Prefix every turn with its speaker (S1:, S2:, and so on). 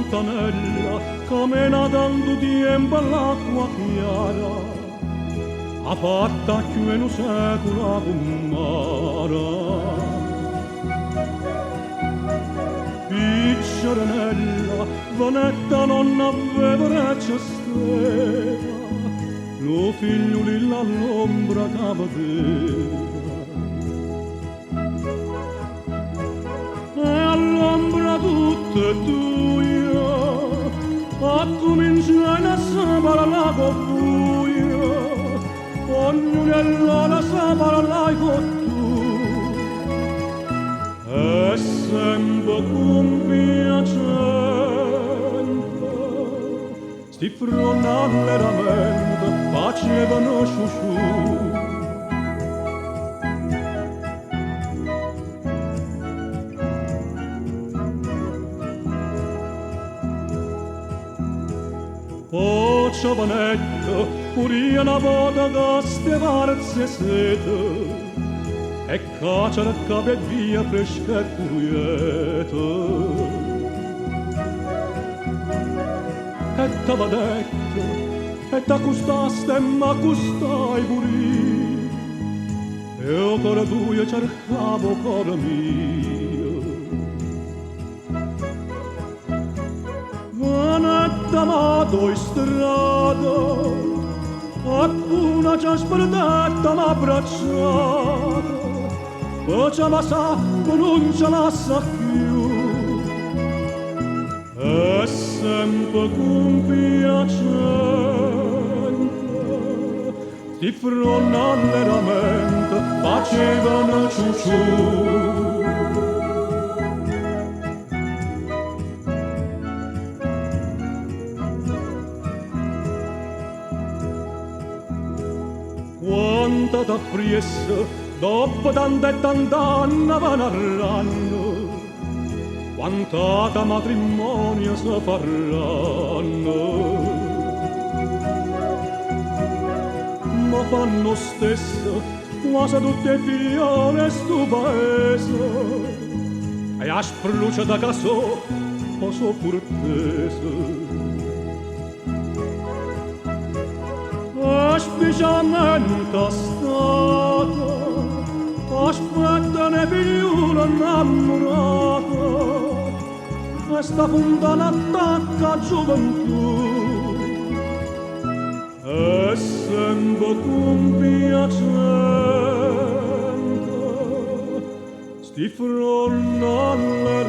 S1: fontanella camena dando tempo all'acqua chiara ha fatta più in un secolo con mare. Piccionella, vanetta non aveva reccia stella, lo figlio lì all'ombra cavadera. E all'ombra tutta e tua, a cominciare a sapere la buia, ognuno la sapere la con e sempre con piacere sti fronale ramenta facevano sciusciù. Oh giovanetto, pure una volta che ste varze sete e caccia cape via fresca e quieta. E t'ava detto, e t'accustaste e m'accustai pure, e o cora tua cercavo cora mia. Vanetta m'ado in strada, alcuna già sperdetta m'abbracciata, faceva sa, ma non ce la sa più. E sempre con piacere, di fronte alle ramenta facevano ciuciù. Quanta t'appriessa, dopo tanto e tant'anni va narrando, quant'ata matrimonio si faranno. Ma fanno stesso quasi tutte figliole sto paese, e a spruce da caso poso cortese. Specialmente stata, aspetta ne figliuolo innamorata, e sta fontana attacca gioventù, e sempre con piacere, sti fronte alla